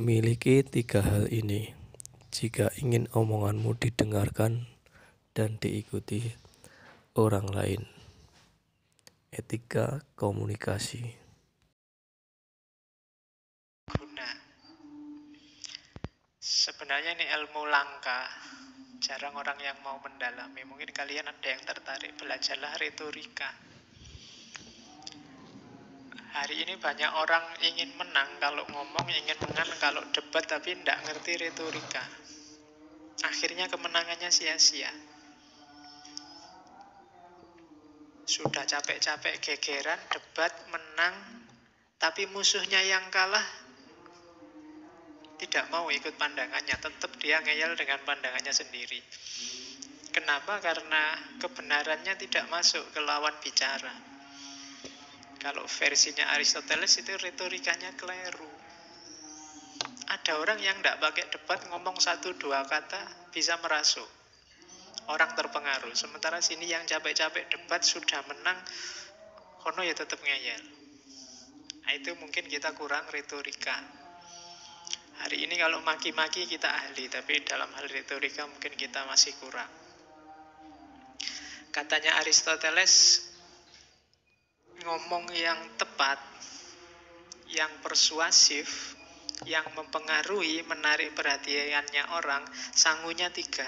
Miliki tiga hal ini jika ingin omonganmu didengarkan dan diikuti orang lain. Etika komunikasi. Guna. Sebenarnya ini ilmu langka. Jarang orang yang mau mendalami. Mungkin kalian ada yang tertarik. Belajarlah retorika. Hari ini banyak orang ingin menang kalau ngomong, ingin menang kalau debat, tapi tidak ngerti retorika. Akhirnya kemenangannya sia-sia. Sudah capek-capek gegeran, debat, menang, tapi musuhnya yang kalah tidak mau ikut pandangannya. Tetap dia ngeyel dengan pandangannya sendiri. Kenapa? Karena kebenarannya tidak masuk ke lawan bicara. Kalau versinya Aristoteles itu retorikanya keliru. Ada orang yang tidak pakai debat, ngomong 1-2 kata bisa merasuk. Orang terpengaruh. Sementara sini yang capek-capek debat sudah menang, kono ya tetap ngeyel. Nah, itu mungkin kita kurang retorika. Hari ini kalau maki-maki kita ahli, tapi dalam hal retorika mungkin kita masih kurang. Katanya Aristoteles, ngomong yang tepat, yang persuasif, yang mempengaruhi, menarik perhatiannya orang, sangunya 3.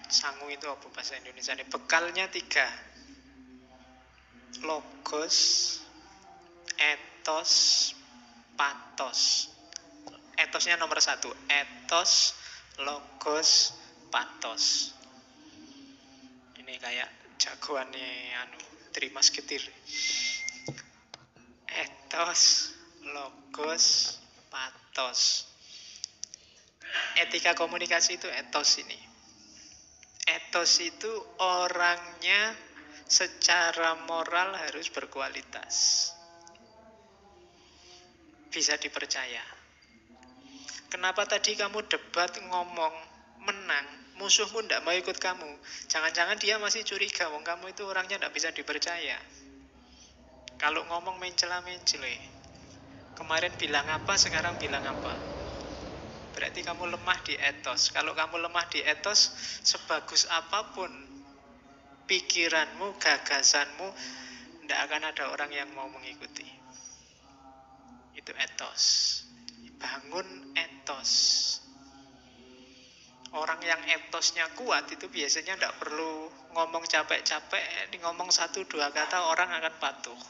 Sangu itu apa bahasa Indonesia ini? Bekalnya 3. Logos, etos, patos. Etosnya nomor 1. Etos, logos, patos. Ini kayak jagoannya Trimas Getir. Etos, logos, patos. Etika komunikasi itu etos ini. Etos itu orangnya secara moral harus berkualitas. Bisa dipercaya. Kenapa tadi kamu debat, ngomong, menang, musuhmu tidak mau ikut kamu? Jangan-jangan dia masih curiga, wong kamu itu orangnya tidak bisa dipercaya. Kalau ngomong mencela-mencele, kemarin bilang apa, sekarang bilang apa. Berarti kamu lemah di etos. Kalau kamu lemah di etos, sebagus apapun pikiranmu, gagasanmu, tidak akan ada orang yang mau mengikuti. Itu etos. Bangun etos. Orang yang etosnya kuat itu biasanya tidak perlu ngomong capek-capek, ngomong 1-2 kata orang akan patuh.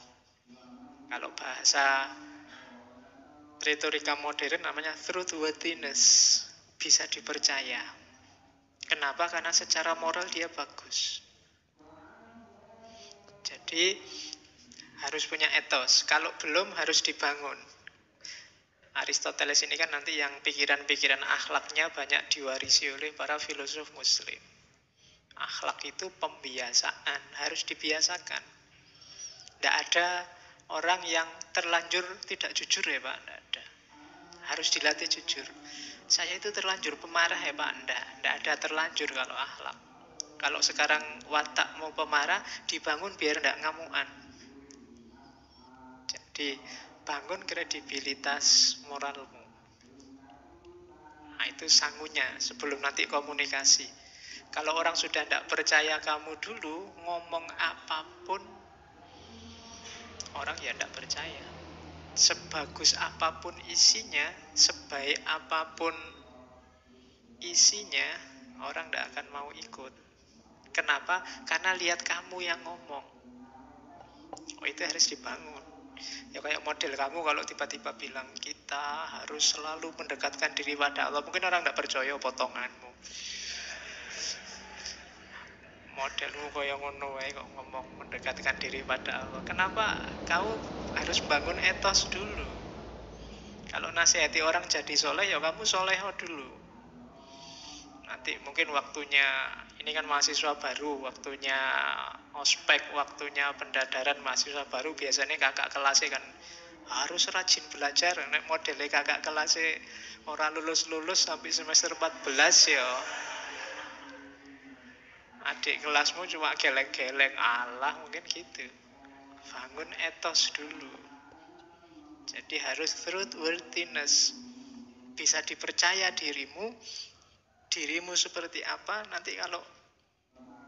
Kalau bahasa retorika modern namanya truthworthiness, bisa dipercaya. Kenapa? Karena secara moral dia bagus. Jadi harus punya etos. Kalau belum harus dibangun. Aristoteles ini kan nanti yang pikiran-pikiran akhlaknya banyak diwarisi oleh para filosof muslim. Akhlak itu pembiasaan, harus dibiasakan. Tidak ada orang yang terlanjur tidak jujur ya Pak, tidak ada. Harus dilatih jujur. Saya itu terlanjur pemarah ya Pak, tidak ada terlanjur kalau akhlak. Kalau sekarang watakmu pemarah, dibangun biar tidak ngamuan. Jadi bangun kredibilitas moralmu. Nah, itu sangunya sebelum nanti komunikasi. Kalau orang sudah tidak percaya kamu dulu, ngomong apapun, orang ya tidak percaya. Sebagus apapun isinya, sebaik apapun isinya, orang tidak akan mau ikut. Kenapa? Karena lihat kamu yang ngomong. Oh, itu harus dibangun. Ya kayak model kamu kalau tiba-tiba bilang kita harus selalu mendekatkan diri pada Allah, mungkin orang tidak percaya potonganmu. Modelmu kaya ngono wae kok ngomong mendekatkan diri pada Allah. Kenapa? Kau harus bangun etos dulu. Kalau nasihati orang jadi soleh, ya kamu soleho dulu. Nanti mungkin waktunya, ini kan mahasiswa baru, waktunya ospek, waktunya pendadaran mahasiswa baru, biasanya kakak kelasnya kan harus rajin belajar. Nek modelnya kakak kelasnya orang lulus-lulus sampai semester 14 ya. Adik kelasmu cuma geleng-geleng, Allah mungkin gitu. Bangun etos dulu. Jadi harus truthworthiness. Bisa dipercaya dirimu seperti apa, nanti kalau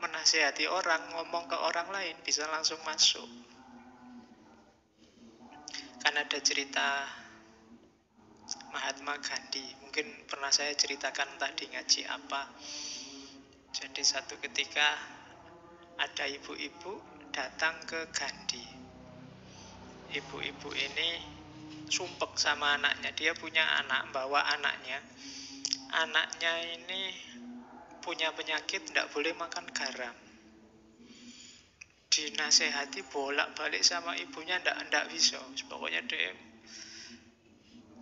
menasihati orang, ngomong ke orang lain, bisa langsung masuk. Kan ada cerita Mahatma Gandhi, mungkin pernah saya ceritakan tadi ngaji apa. Jadi satu ketika ada ibu-ibu datang ke Gandhi. Ibu-ibu ini sumpek sama anaknya. Dia punya anak, bawa anaknya. Anaknya ini punya penyakit, tidak boleh makan garam. Dinasehati bolak-balik sama ibunya, ndak bisa. Pokoknya dia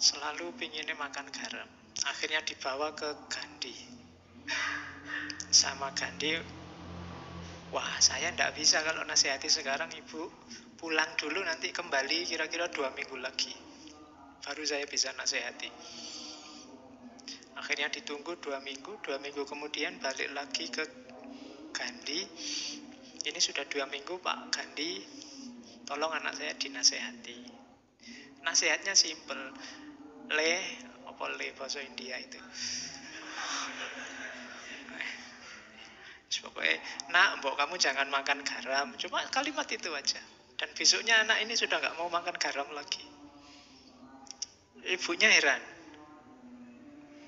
selalu pinginnya makan garam. Akhirnya dibawa ke Gandhi. Sama Gandhi, wah saya ndak bisa kalau nasihati sekarang, ibu pulang dulu, nanti kembali kira-kira 2 minggu lagi, baru saya bisa nasihati. Akhirnya ditunggu 2 minggu, 2 minggu kemudian balik lagi ke Gandhi. Ini sudah 2 minggu Pak Gandhi, tolong anak saya dinasehati. Nasihatnya simple. Apa bahasa India itu? Pokoknya, nak, mbok kamu jangan makan garam. Cuma kalimat itu aja. Dan besoknya anak ini sudah nggak mau makan garam lagi. Ibunya heran.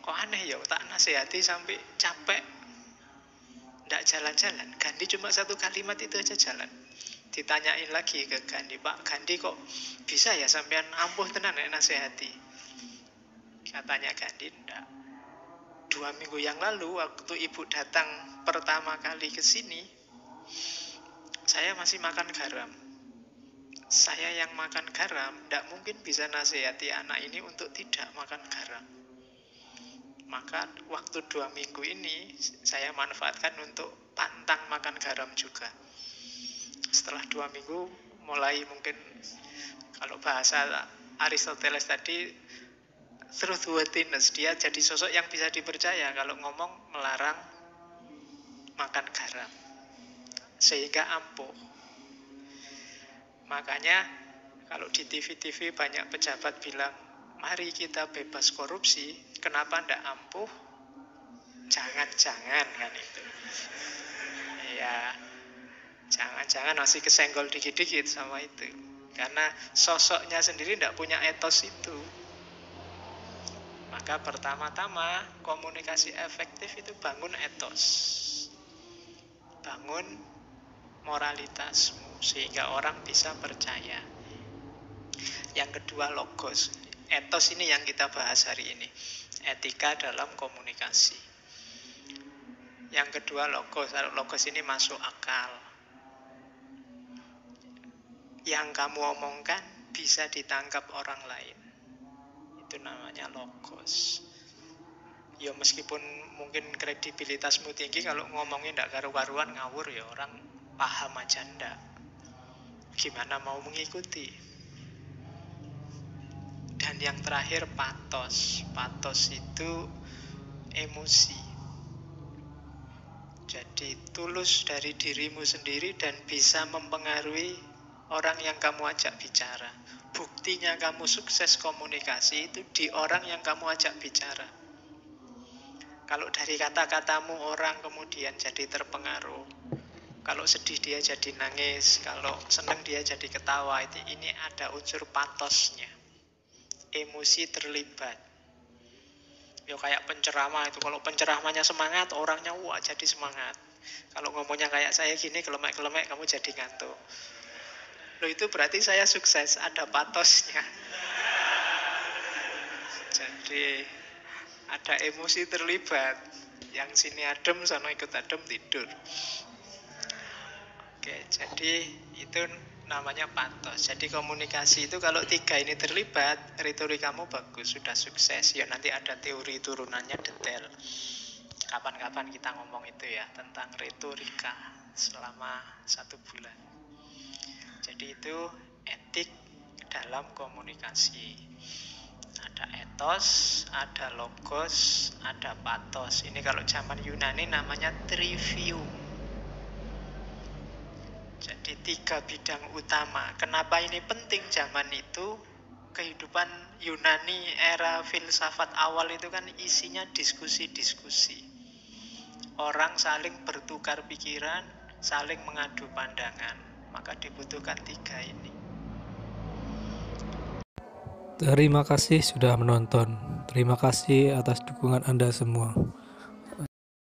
Kok aneh ya, tak nasihati sampai capek, nggak jalan-jalan. Gandhi cuma satu kalimat itu aja jalan. Ditanyain lagi ke Gandhi, Pak Gandhi kok bisa ya sampean ampuh tenan ya nasihati? Katanya Gandhi, enggak. 2 minggu yang lalu waktu ibu datang pertama kali ke sini, saya masih makan garam. Saya yang makan garam, tidak mungkin bisa nasihati anak ini untuk tidak makan garam. Maka waktu 2 minggu ini saya manfaatkan untuk pantang makan garam juga. Setelah 2 minggu mulai, mungkin kalau bahasa Aristoteles tadi, truthworthiness, dia jadi sosok yang bisa dipercaya kalau ngomong melarang makan garam, sehingga ampuh. Makanya kalau di TV-TV banyak pejabat bilang, mari kita bebas korupsi, kenapa ndak ampuh? Jangan-jangan kan itu. Ya, jangan-jangan masih kesenggol dikit-dikit sama itu. Karena sosoknya sendiri ndak punya etos itu. Maka pertama-tama komunikasi efektif itu bangun etos. Bangun moralitasmu sehingga orang bisa percaya. Yang kedua, logos. Etos ini yang kita bahas hari ini. Etika dalam komunikasi. Yang kedua, logos. Logos ini masuk akal. Yang kamu omongkan bisa ditangkap orang lain. Itu namanya logos. Ya meskipun mungkin kredibilitasmu tinggi, kalau ngomongnya ndak karu-karuan ngawur ya orang paham aja ndak. Gimana mau mengikuti? Dan yang terakhir, patos. Patos itu emosi. Jadi tulus dari dirimu sendiri dan bisa mempengaruhi orang yang kamu ajak bicara. Buktinya kamu sukses komunikasi itu di orang yang kamu ajak bicara. Kalau dari kata-katamu orang kemudian jadi terpengaruh. Kalau sedih dia jadi nangis, kalau senang dia jadi ketawa. Ini ada unsur patosnya. Emosi terlibat. Ya kayak penceramah itu, kalau penceramahnya semangat, orangnya wah jadi semangat. Kalau ngomongnya kayak saya gini, kelemek-kelemek, kamu jadi ngantuk. Loh, itu berarti saya sukses, ada patosnya. Jadi ada emosi terlibat. Yang sini adem, sana ikut adem, tidur. Oke, jadi itu namanya patos. Jadi komunikasi itu kalau 3 ini terlibat, retorikamu bagus, sudah sukses. Ya nanti ada teori turunannya detail. Kapan-kapan kita ngomong itu ya, tentang retorika selama 1 bulan. Jadi itu etik dalam komunikasi. Ada etos, ada logos, ada patos. Ini kalau zaman Yunani namanya trivium. Jadi 3 bidang utama. Kenapa ini penting zaman itu? kehidupan Yunani era filsafat awal itu kan isinya diskusi-diskusi. Orang saling bertukar pikiran, saling mengadu pandangan. Maka dibutuhkan tiga ini. Terima kasih sudah menonton. Terima kasih atas dukungan Anda semua.